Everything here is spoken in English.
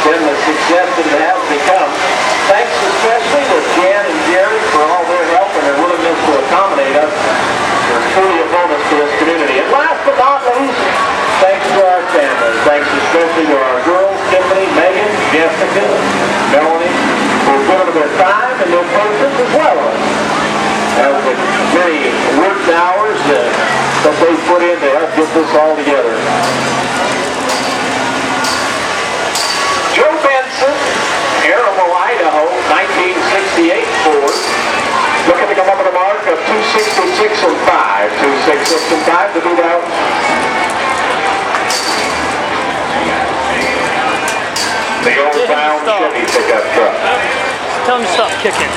been the success that it has become. Thanks especially to Jan and Jerry for all their help and their willingness to accommodate us. They're truly a bonus to this community. And last but not least, thanks to our families. Thanks especially to our girls, Tiffany, Megan, Jessica, Melanie, who've given them their time and their patience as well as the many work hours that they put in to help get this all together. Joe Benson, Aramel, Idaho, 1968 Ford. Looking to come up with a mark of 266 and 5. 266 and 5 to beat out the old-bound Chevy pickup truck. Tell him to stop kicking.